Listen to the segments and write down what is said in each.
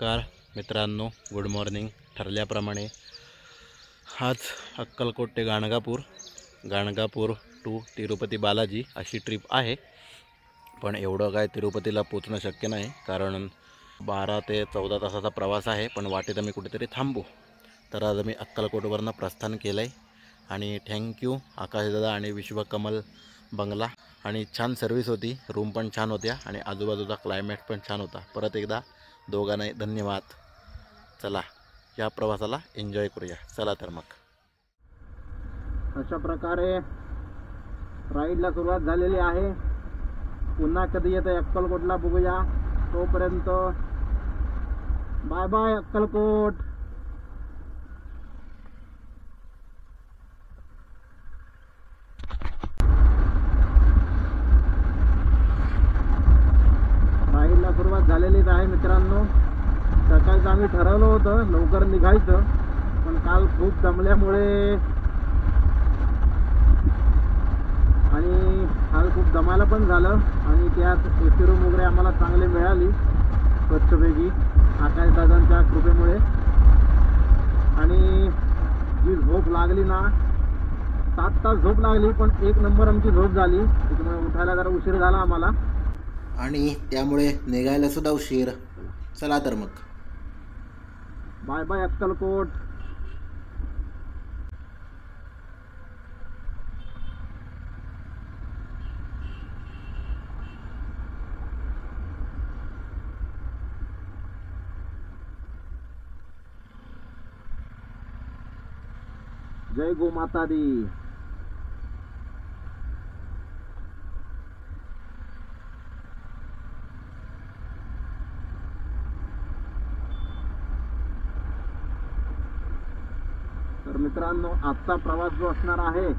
नमस्कार मित्रांनो, good morning. ठरल्याप्रमाणे आज अक्कलकोट ते गाणगापूर टू तिरुपती बालाजी अशी ट्रिप आहे. पण एवढं काय तिरुपतीला पोचणं शक्य नाही, कारण 12 ते 14 तासाचा प्रवास आहे. पण वाटेत आम्ही कुठेतरी थांबू. तर आज आम्ही अक्कलकोटवरनं प्रस्थान केलं आहे. आणि थँक्यू आकाशदादा आणि विश्वकमल बंगला. आणि छान सर्व्हिस होती, रूम पण छान होत्या आणि आजूबाजूचा क्लायमेट पण छान होता. परत एकदा दोघांनाही धन्यवाद. चला या प्रवासाला एन्जॉय करूया. चला तर मग. अशा प्रकारे राईडला सुरुवात झालेली आहे. पुन्हा कधी येते अक्कलकोटला बघूया. तोपर्यंत बाय बाय अक्कलकोट. राईडला सुरुवात झालेलीच आहे मित्रांनो. सकाळचं आम्ही ठरवलं होतं लवकर निघायचं, पण काल खूप दमल्यामुळे आणि काल खूप दमायला पण झालं. आणि त्यात एसी रूम वगैरे आम्हाला चांगली मिळाली स्वच्छपैकी आकाशदादांच्या कृपेमुळे. आणि जी झोप लागली ना, 7 तास झोप लागली, पण एक नंबर आमची झोप झाली. त्याच्यामुळे उठायला जरा उशीर झाला आम्हाला आणि त्यामुळे निघायला सुद्धा उशीर. चला तर मग बाय बाय अक्कलकोट. जय गो माता दी. तर मित्रांनो, आजचा प्रवास जो असणार आहे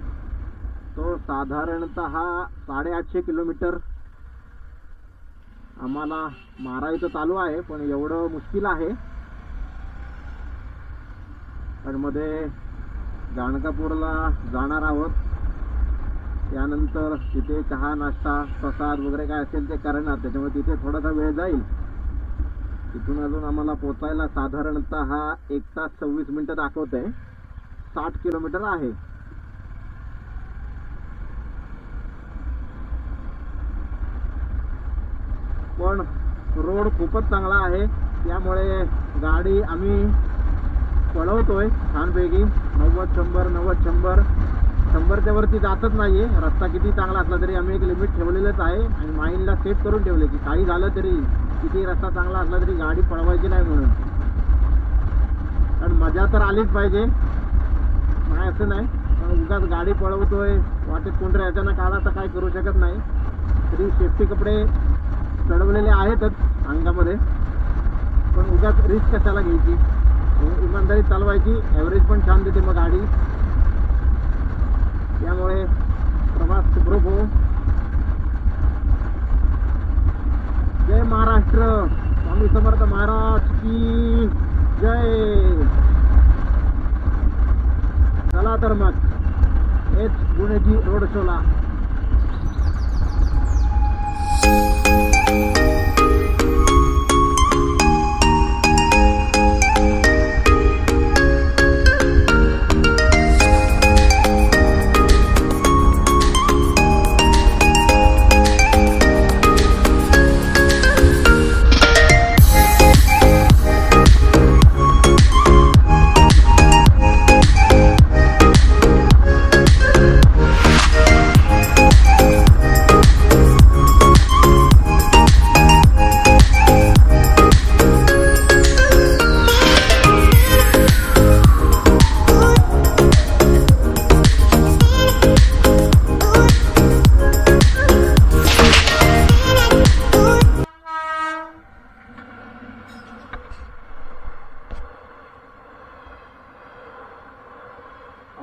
तो साधारणतः 850 किलोमीटर आम्हाला मारायचं चालू आहे. पण एवढं मुश्किल आहे. पण मध्ये गाणगापूरला जाणार आहोत. त्यानंतर तिथे चहा नाश्ता प्रसाद वगैरे काय असेल ते करणार. त्याच्यामुळे तिथे थोडासा वेळ जाईल. तिथून अजून आम्हाला पोचायला साधारणतः 1 तास 26 मिनिटं दाखवत आहे. 60 किलोमीटर आहे. पण रोड खूपच चांगला आहे, त्यामुळे गाडी आम्ही पळवतोय छानपैकी. 90-100 वरती जातच नाहीये. रस्ता किती चांगला असला तरी आम्ही एक लिमिट ठेवलेलंच आहे आणि माइंडला सेट करून ठेवले की काही झालं तरी, किती रस्ता चांगला असला तरी गाडी पळवायची नाही म्हणून. कारण मजा तर आलीच पाहिजे, नाही असं नाही. उगाच गाडी पळवतोय, वाटेत कोणतरी अचानक आला तर काय करू शकत नाही. तरी सेफ्टी कपडे चढवलेले आहेतच अंगामध्ये, पण उगाच रिस्क कशाला घ्यायची. इमानदारी चालवायची. ॲव्हरेज पण छान देते मग गाडी. त्यामुळे प्रवास सुखरूप हो. जय महाराष्ट्र. स्वामी समर्थ महाराज की जय. चला तर मग एच गुणेजी रोड शोला.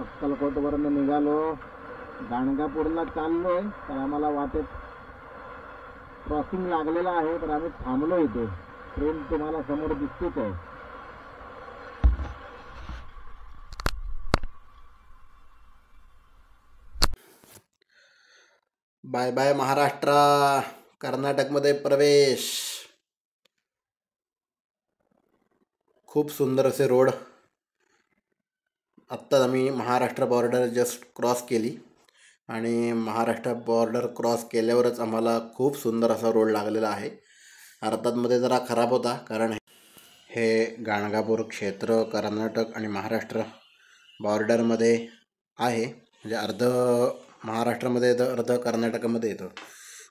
अक्कलकोटवरून निघालो, गाणगापूरला चाललोय. तर आम्हाला वाटेत क्रॉसिंग लागलेला आहे, तर आम्ही थांबलो इथे. ट्रेन तुम्हाला समोर दिसतेच आहे. Bye bye Maharashtra. कर्नाटकमध्ये प्रवेश. खूप सुंदर असे रोड. आत्ताच आम्ही महाराष्ट्र बॉर्डर जस्ट क्रॉस केली आणि महाराष्ट्र बॉर्डर क्रॉस केल्यावरच आम्हाला खूप सुंदर असा रोड लागलेला आहे. अर्थातमध्ये जरा खराब होता, कारण हे गाणगापूर क्षेत्र कर्नाटक आणि महाराष्ट्र बॉर्डरमध्ये आहे. म्हणजे अर्ध महाराष्ट्रामध्ये येतं, अर्ध कर्नाटकामध्ये येतं.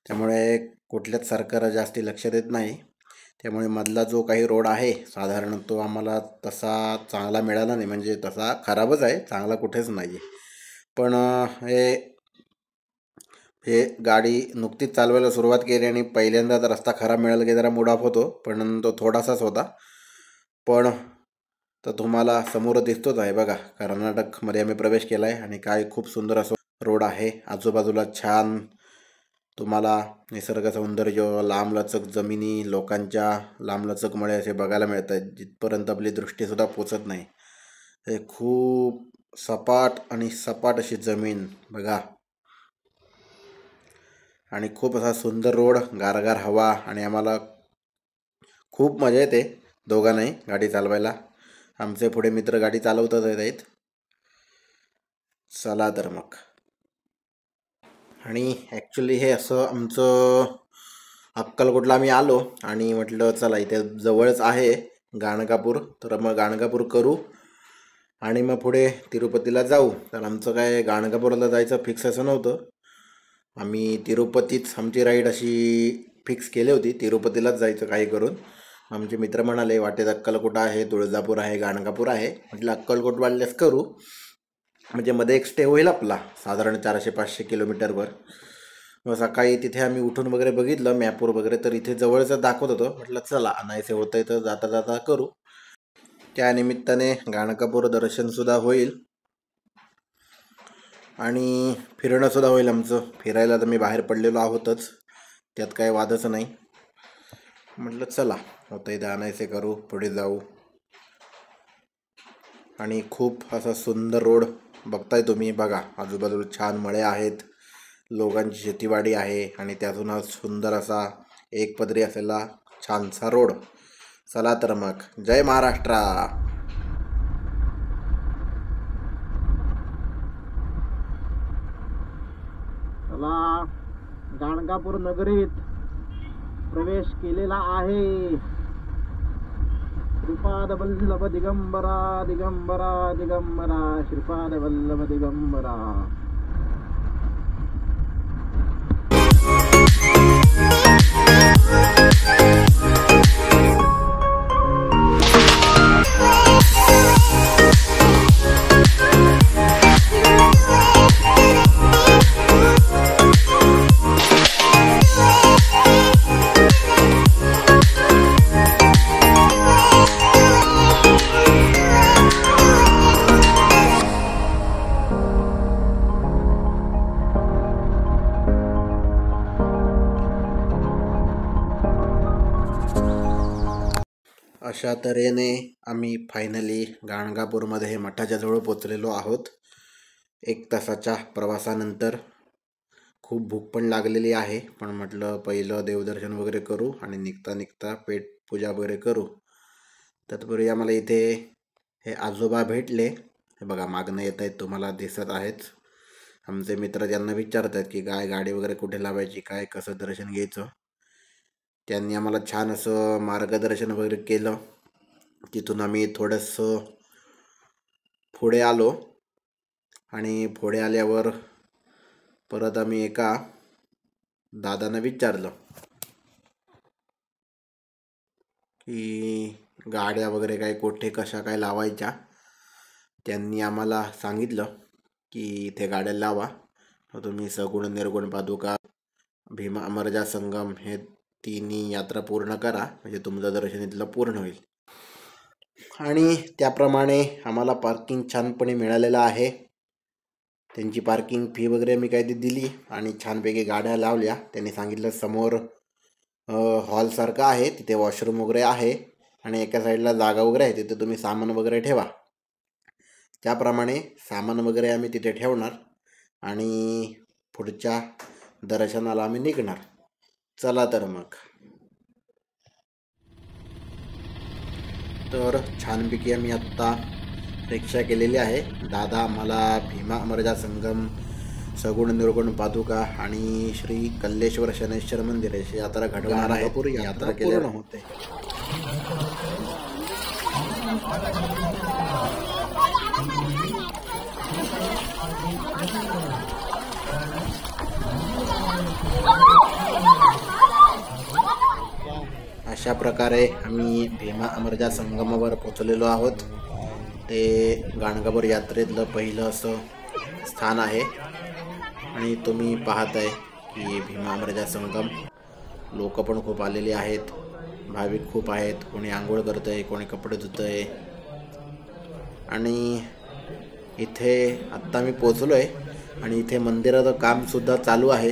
त्यामुळे कुठल्याच सरकार जास्ती लक्ष देत नाही. त्यामुळे मधला जो काही रोड आहे साधारण तो आम्हाला तसा चांगला मिळाला नाही. म्हणजे तसा खराबच आहे, चांगला कुठेच नाही आहे. पण हे गाडी नुकतीच चालवायला सुरुवात केली आणि पहिल्यांदाच रस्ता खराब मिळाला की जरा मूड ऑफ होतो. पण तो थोडासाच होता. पण तर तुम्हाला समोर दिसतोच आहे बघा, कर्नाटकमध्ये आम्ही प्रवेश केला आहे आणि काय खूप सुंदर असं रोड आहे. आजूबाजूला छान तुम्हाला निसर्ग सौंदर्य, लांबलचक जमिनी, लोकांच्या लांबलचक मळे असे बघायला मिळत आहेत, जिथपर्यंत आपली दृष्टीसुद्धा पोचत नाही. हे खूप सपाट आणि सपाट अशी जमीन बघा आणि खूप असा सुंदर रोड, गारगार हवा आणि आम्हाला खूप मजा येते दोघांनाही गाडी चालवायला. आमचे पुढे मित्र गाडी चालवतात आहेत. चला तर मग. आणि ॲक्च्युली हे असं आमचं अक्कलकोटला आम्ही आलो आणि म्हटलं चला इथे जवळच आहे गाणगापूर, तर मग गाणगापूर करू आणि मग पुढे तिरुपतीला जाऊ. तर आमचं काय गाणगापूरला जायचं फिक्स असं नव्हतं. आम्ही तिरुपतीच आमची राईड अशी फिक्स केली होती, तिरुपतीलाच जायचं काही करून. आमचे मित्र म्हणाले वाटेत अक्कलकोट आहे, तुळजापूर आहे, गाणगापूर आहे. म्हटलं अक्कलकोट वाढल्यास करू, म्हणजे मध्ये एक स्टे होईल आपला साधारण 400-500 किलोमीटरवर. मग सकाळी तिथे आम्ही उठून वगैरे बघितलं मॅपवर वगैरे, तर इथे जवळच दाखवत होतं. म्हटलं चला आणायचे होतं आहे तर जाता जाता करू. त्यानिमित्ताने गाणगापूर दर्शनसुद्धा होईल आणि फिरणंसुद्धा होईल आमचं. फिरायला तर मी बाहेर पडलेलो आहोतच, त्यात काही वादच नाही. म्हटलं चला होतं इथे आणायचे करू, पुढे जाऊ. आणि खूप असा सुंदर रोड बघताय तुम्ही बघा, आजूबाजूला छान मळे आहेत, लोकांची शेतीवाडी आहे आणि त्यातून हा सुंदर असा एकपदरी असलेला छानसा रोड. चला तर मग, जय महाराष्ट्र. चला गाणगापूर नगरीत प्रवेश केलेला आहे. श्रीपाद वल्लभ दिगंबरा दिगंबरा दिगंबरा, श्रीपाद वल्लभ दिगंबरा. अशा तऱ्हेने आम्ही फायनली गाणगापूरमध्ये हे मठाच्या जवळ पोचलेलो आहोत. 1 तासाच्या प्रवासानंतर. खूप भूक पण लागलेली आहे, पण म्हटलं पहिलं देवदर्शन वगैरे करू आणि निघता निघता पेट पूजा वगैरे करू. तत्पूर्वी आम्हाला इथे हे आजोबा भेटले. हे बघा मागणं येत आहेत, तुम्हाला दिसत आहेत. आमचे मित्र त्यांना विचारत आहेत की काय गाडी वगैरे कुठे लावायची, काय कसं दर्शन घ्यायचं. त्यांनी आम्हाला छान असं मार्गदर्शन वगैरे केलं. तिथून आम्ही थोडंसं पुढे आलो आणि पुढे आल्यावर परत आम्ही एका दादांना विचारलं की गाड्या वगैरे काय कुठे कशा काय लावायच्या. त्यांनी आम्हाला सांगितलं की इथे गाड्या लावा, तुम्ही सगुण निर्गुण पादुका भीमा अमरजा संगम हे तिन्ही यात्रा पूर्ण करा, म्हणजे तुमचं दर्शन इथलं पूर्ण होईल. आणि त्याप्रमाणे आम्हाला पार्किंग छानपणे मिळालेलं आहे. त्यांची पार्किंग फी वगैरे मी काय ती दिली आणि छानपैकी गाड्या लावल्या. त्यांनी सांगितलं समोर हॉलसारखं आहे, तिथे वॉशरूम वगैरे आहे आणि एका साईडला जागा वगैरे आहे, तिथे तुम्ही सामान वगैरे ठेवा. त्याप्रमाणे सामान वगैरे आम्ही तिथे ठेवणार आणि पुढच्या दर्शनाला आम्ही निघणार. चला तर मग. तर छानपैकी आम्ही आत्ता रिक्षा केलेली आहे. दादा आम्हाला भीमा अमरजा संगम, सगुण निर्गुण पादुका आणि श्री कल्लेश्वर शनेश्वर मंदिर याची यात्रा घडवणार आहे. यात्रा केली होते. अशा प्रकारे आम्ही भीमा अमरजा संगमावर पोचलेलो आहोत. ते गाणगापूर यात्रेतलं पहिलं असं स्थान आहे आणि तुम्ही पाहताय की भीमा अमरजा संगम. लोक पण खूप आलेले आहेत, भाविक खूप आहेत. कोणी आंघोळ करतंय, कोणी कपडे धुतंय. आणि इथे आत्ता मी पोचलो आहे आणि इथे मंदिराचं कामसुद्धा चालू आहे.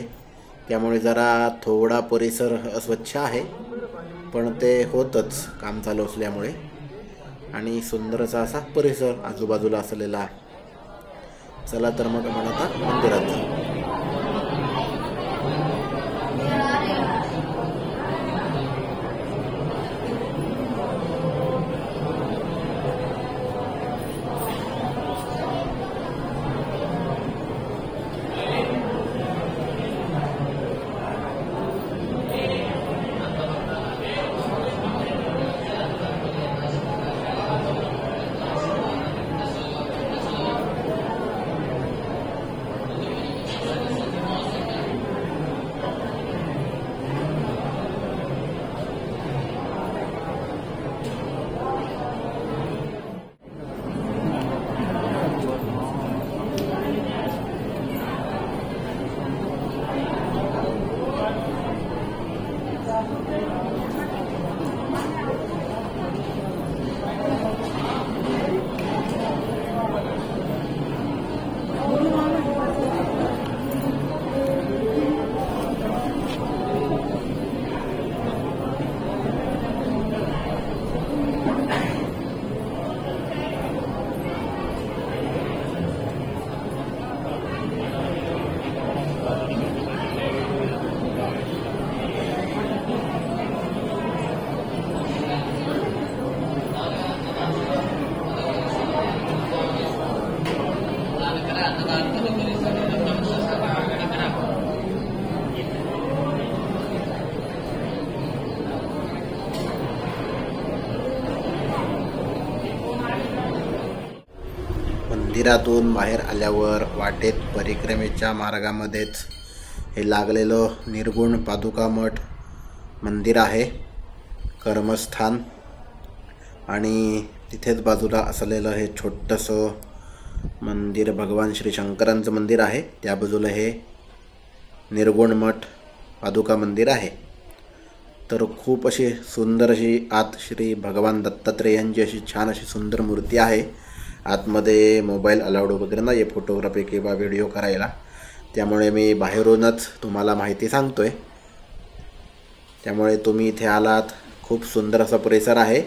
त्यामुळे जरा थोडा परिसर अस्वच्छ आहे, पण ते होतच काम चालू असल्यामुळे. आणि सुंदरसा असा परिसर आजूबाजूला असलेला. चला तर मग आपण आता मंदिरात जाऊ. मंदिरातून बाहेर आल्यावर वाटेत परिक्रमेच्या मार्गामध्येच हे लागलेलं निर्गुण पादुका मठ मंदिर आहे, कर्मस्थान. आणि तिथेच बाजूला असलेलं हे छोटंसं मंदिर भगवान श्री शंकरांचं मंदिर आहे. त्या बाजूला हे निर्गुण मठ पादुका मंदिर आहे. तर खूप अशी सुंदर अशी आत श्री भगवान दत्तात्रेयांची अशी छान अशी सुंदर मूर्ती आहे. आतमध्ये मोबाईल अलाउड वगैरे नाही आहे फोटोग्राफी किंवा व्हिडिओ करायला, त्यामुळे मी बाहेरूनच तुम्हाला माहिती सांगतोय. त्यामुळे तुम्ही इथे आलात. खूप सुंदर असा परिसर आहे.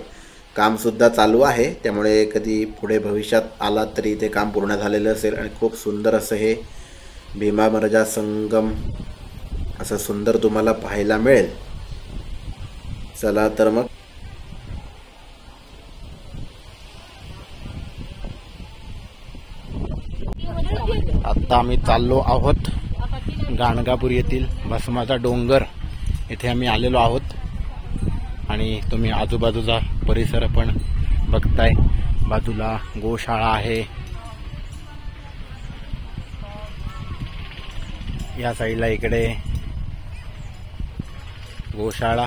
कामसुद्धा चालू आहे, त्यामुळे कधी पुढे भविष्यात आलात तरी इथे काम पूर्ण झालेलं असेल. आणि खूप सुंदर असं हे भीमा अमरजा संगम असं सुंदर तुम्हाला पाहायला मिळेल. चला तर मग आत्ता आम्ही चाललो आहोत गाणगापूर येथील भस्माचा डोंगर इथे आम्ही आलेलो आहोत. आणि तुम्ही आजूबाजूचा परिसर पण बघताय. बाजूला गोशाळा आहे, या साईडला इकडे गोशाळा.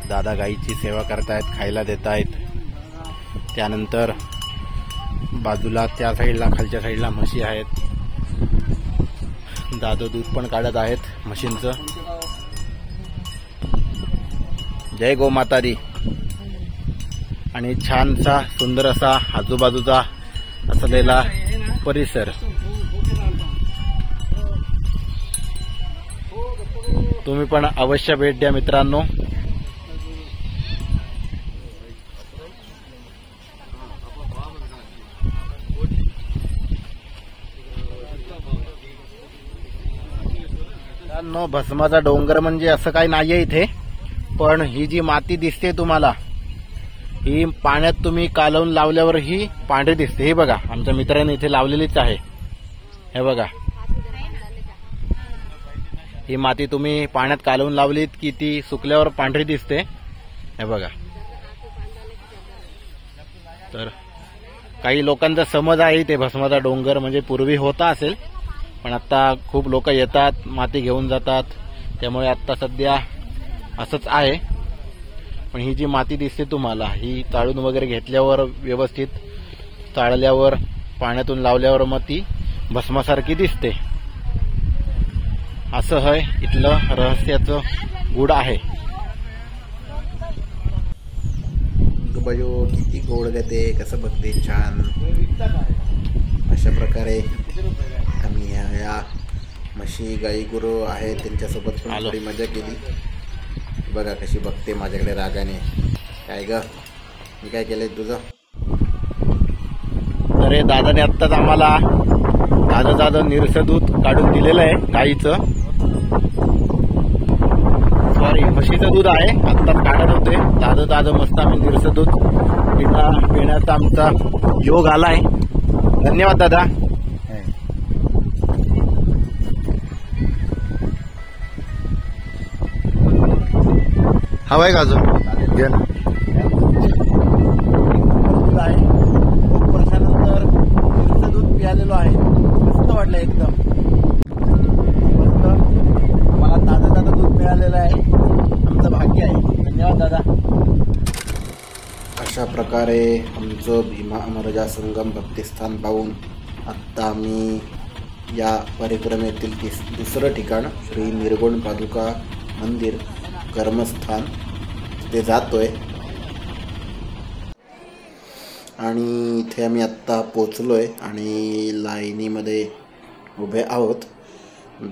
दादा गाईची सेवा करतायत, खायला देत आहेत. त्यानंतर बाजूला त्या साईडला खालच्या साईडला म्हशी आहेत. दादा दूध पण काढत आहेत म्हशींचं. जय गो माता दी. आणि छानसा सुंदर असा आजूबाजूचा असलेला परिसर. तुम्ही पण अवश्य भेट द्या मित्रांनो. भस्माचा डोंगर म्हणजे असं काही नाहीये इथे, पण ही जी माती दिसते तुम्हाला, ही पाण्यात तुम्ही कालवून लावल्यावर ही पांढरी दिसते. हे बघा, आमच्या मित्राने इथे लावलेलीच आहे. हे बघा, ही माती तुम्ही पाण्यात कालवून लावलीत की ती सुकल्यावर पांढरी दिसते. हे बघा. तर काही लोकांचा समज आहे ते भस्माचा डोंगर म्हणजे पूर्वी होता असेल, पण आता खूप लोक येतात, माती घेऊन जातात, त्यामुळे आता सध्या असंच आहे. पण ही जी माती दिसते तुम्हाला, ही चाळून वगैरे घेतल्यावर, व्यवस्थित चाळल्यावर, पाण्यातून लावल्यावर मग ती भस्मासारखी दिसते. असं है इथलं रहस्याचं गूढ आहे. बयो किती गोड गते, कसं बघते छान. अशा प्रकारे आम्ही या म्हशी गाई गुरु आहेत त्यांच्यासोबत पण थोडी मजा केली. बघा कशी बघते माझ्याकडे रागाने. काय ग, मी काय केलंय तुझं? अरे दादाने आत्ताच आम्हाला ताजं निरसं दूध काढून दिलेलं आहे. गाईचं, सॉरी म्हशीचं दूध आहे. आत्ताच काढत होते. ताजं मस्त आम्ही निरसं दूध पिण्याचा आमचा योग आलाय. धन्यवाद दादा. हवाय का अजून? खूप वर्षानंतर निरसं दूध पियालेलो आहे. मस्त वाटलं एकदम. मस्त मला ताजं दूध मिळालेलं आहे. आमचं भाग्य आहे. धन्यवाद दादा. अशा प्रकारे आमचं भीमा अमरजा संगम भक्तिस्थान पाहून आत्ता आम्ही या परिक्रमेतील दुसरं ठिकाण श्री निर्गुण पादुका मंदिर कर्मस्थान तिथे जातोय. आणि इथे आम्ही आत्ता पोचलोय आणि लाईनीमध्ये उभे आहोत.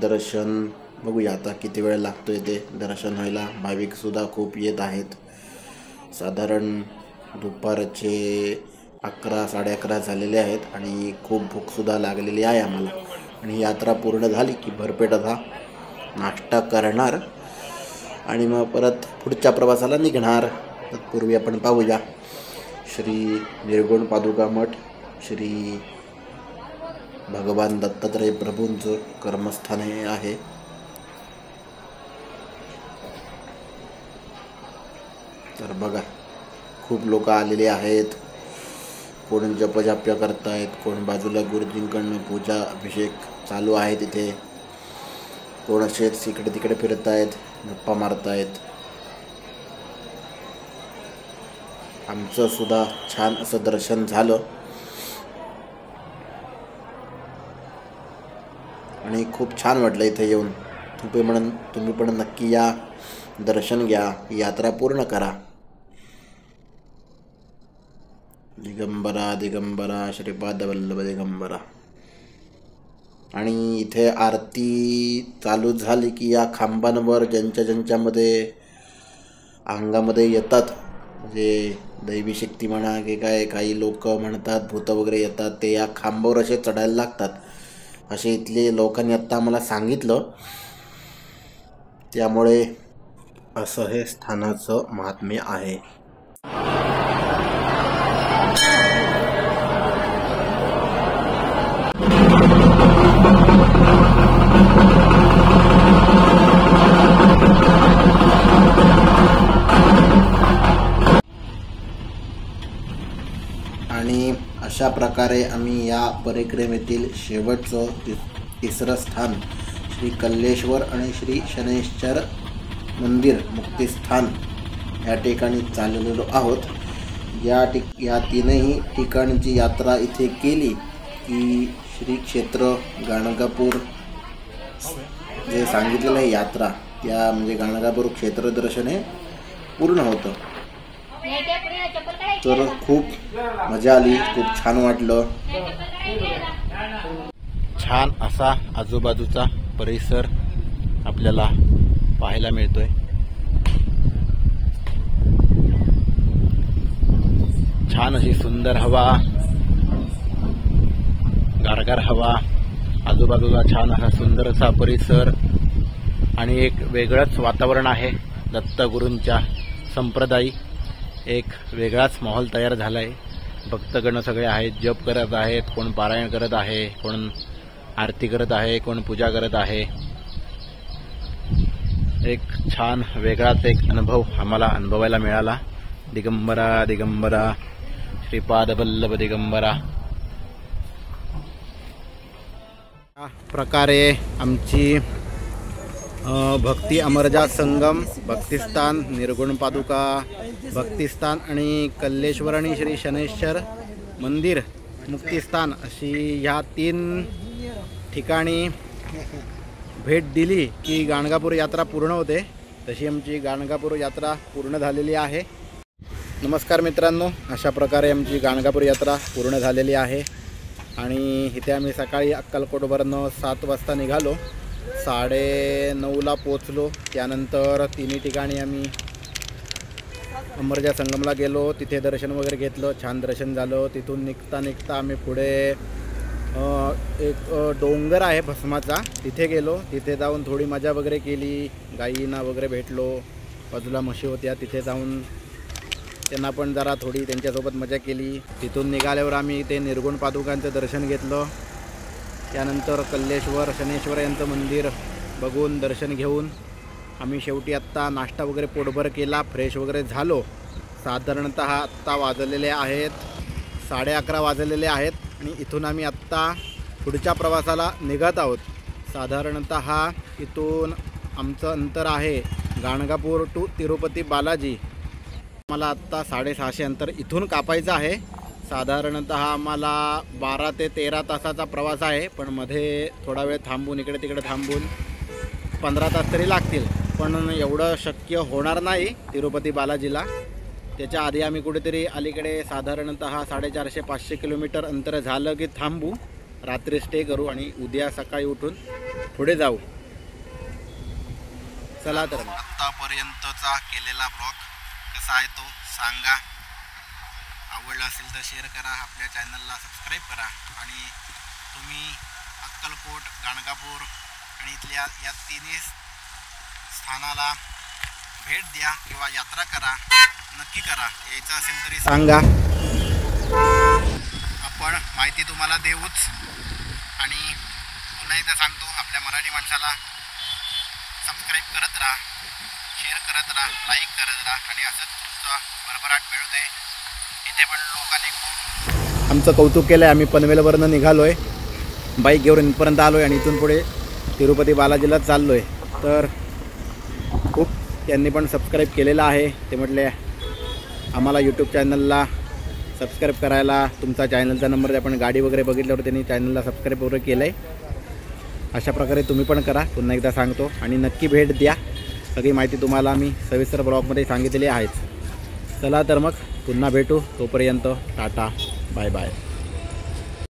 दर्शन बघूया आता किती वेळ लागतोय ते दर्शन व्हायला. भाविकसुद्धा खूप येत आहेत. साधारण दुपारचे 11 साडे 11 झालेले आहेत आणि खूप भूकसुद्धा लागलेली आहे आम्हाला. आणि यात्रा पूर्ण झाली की भरपेट आता नाश्ता करणार आणि मग परत पुढच्या प्रवासाला निघणार. तत्पूर्वी आपण पाहूया श्री निर्गुण पादुका मठ श्री भगवान दत्तात्रय प्रभूंचं कर्मस्थान हे आहे. तर बघा खूप लोक आलेले आहेत. कोण जपजाप्य करतायत, कोण बाजूला गुरुजींकडनं पूजा अभिषेक चालू आहे तिथे, कोण असेच इकडे तिकडे फिरतायत, गप्पा मारतायत. आमचं सुद्धा छान असं दर्शन झालं आणि खूप छान वाटलं इथे येऊन. तुम्ही पण नक्की या, दर्शन घ्या, यात्रा पूर्ण करा. दिगंबरा दिगंबरा श्रीपाद वल्लभ दिगंबरा. आणि इथे आरती चालू झाली की या खांबांवर ज्यांच्यामध्ये अंगामध्ये येतात, म्हणजे दैवी शक्ती म्हणा की काय, काही लोक म्हणतात भूत वगैरे येतात, ते या खांबावर असे चढायला लागतात असे इथले लोकांनी आत्ता आम्हाला सांगितलं. त्यामुळे असं हे स्थानाचं महात्म्य आहे. आणि अशा प्रकारे आम्ही या परिक्रमेतील शेवटचं तिसरं स्थान श्री कल्लेश्वर आणि श्री शनैश्वर मंदिर मुक्तिस्थान या ठिकाणी चाललेलो आहोत. या तीनही ठिकाणची यात्रा इथे केली की श्री क्षेत्र गाणगापूर जे सांगितलेलं आहे यात्रा, त्या म्हणजे गाणगापूर क्षेत्र दर्शन हे पूर्ण होतं. तर खूप मजा आली, खूप छान वाटलं. छान असा आजूबाजूचा परिसर आपल्याला पाहायला मिळतोय. छान अशी सुंदर हवा, गारगार हवा, आजूबाजूला छान असा सुंदर असा परिसर आणि एक वेगळंच वातावरण आहे. दत्तगुरूंच्या संप्रदायी एक वेगळाच माहोल तयार झाला आहे. भक्तगण सगळे आहेत, जप करत आहेत, कोण पारायण करत आहे, कोण आरती करत आहे, कोण पूजा करत आहे. एक छान वेगळाच एक अनुभव आम्हाला अनुभवायला मिळाला. दिगंबरा दिगंबरा श्रीपाद वल्लभ दिगंबरा. या प्रकारे आमची भक्ती अमरजा संगम, भक्तिस्थान, निर्गुण पादुका भक्तिस्थान आणि कल्लेश्वर आणि श्री शनेश्वर मंदिर मुक्तिस्थान अशी ह्या 3 ठिकाणी भेट दिली की गाणगापूर यात्रा पूर्ण होते. तशी आमची गाणगापूर यात्रा पूर्ण झालेली आहे. नमस्कार मित्रांनो, अशा प्रकारे आमची गाणगापूर यात्रा पूर्ण झालेली आहे आणि इथे आम्ही सकाळी अक्कलकोटवरनं 7 वाजता निघालो, 9:30ला पोचलो. त्यानंतर 3 ठिकाणी आम्ही अमरजा संगमला गेलो, तिथे दर्शन वगैरे घेतलं, छान दर्शन झालं. तिथून निघता आम्ही पुढे एक डोंगर आहे भस्माचा, तिथे गेलो. तिथे जाऊन थोडी मजा वगैरे केली, गायींना वगैरे भेटलो, बाजूला म्हशी होत्या, तिथे जाऊन त्यांना पण जरा थोडी त्यांच्यासोबत मजा केली. तिथून निघाल्यावर आम्ही ते निर्गुण पादुकांचं दर्शन घेतलं. त्यानंतर कल्लेश्वर शनेश्वर यांचं मंदिर बघून दर्शन घेऊन आम्ही शेवटी आत्ता नाश्ता वगैरे पोटभर केला, फ्रेश वगैरे झालो. साधारणतः आत्ता वाजलेले आहेत 11:30 वाजलेले आहेत आणि इथून आम्ही आत्ता पुढच्या प्रवासाला निघत आहोत. साधारणतः इथून आमचं अंतर आहे गाणगापूर टू तिरुपती बालाजी. आम्हाला आत्ता 650 अंतर इथून कापायचं आहे. साधारणतः आम्हाला 12 ते 13 तासाचा प्रवास आहे, पण मध्ये थोडा वेळ थांबून इकडे तिकडे थांबून 15 तास तरी लागतील. पण एवढं शक्य होणार नाही तिरुपती बालाजीला. त्याच्या आधी आम्ही कुठेतरी अलीकडे साधारणतः 450-500 किलोमीटर अंतर झालं की थांबू, रात्री स्टे करू आणि उद्या सकाळी उठून पुढे जाऊ. चला तर आत्तापर्यंतचा केलेला ब्लॉग कसा आहे तो सांगा. आवडला असेल तर शेअर करा, आपल्या चॅनलला सबस्क्राईब करा आणि तुम्ही अक्कलकोट, गाणगापूर आणि इथल्या या 3 स्थानाला भेट द्या किंवा यात्रा करा, नक्की करा. यायचं असेल तरी सांगा, आपण माहिती तुम्हाला देऊच. आणि पुन्हा एकदा सांगतो, आपल्या मराठी माणसाला सबस्क्राईब करत राहा, शेअर करत राहा, लाईक करत राहा आणि असंच तुमचा भरभराट मिळू दे. इथे पण लोकांनी खूप आमचं कौतुक केलं आहे. आम्ही पनवेलवरनं निघालो आहे, बाईक घेऊन इथपर्यंत आलो आहे आणि इथून पुढे तिरुपती बालाजीला चाललो आहे. तर खूप त्यांनी पण सबस्क्राईब केलेलं आहे. ते म्हटले आम्हाला यूट्यूब चॅनलला सबस्क्राईब करायला, तुमचा चॅनलचा नंबर द्या. पण गाडी वगैरे बघितल्यावर त्यांनी चॅनलला सबस्क्राईब वगैरे केलं आहे. अशा प्रकारे तुम्ही पण करा, पुन्हा एकदा सांगतो. आणि नक्की भेट द्या. सगळी माहिती तुम्हाला मी सविस्तर ब्लॉगमध्ये सांगितलेली आहेच. चला तर मग पुन्हा भेटू, तोपर्यंत टाटा, बाय बाय.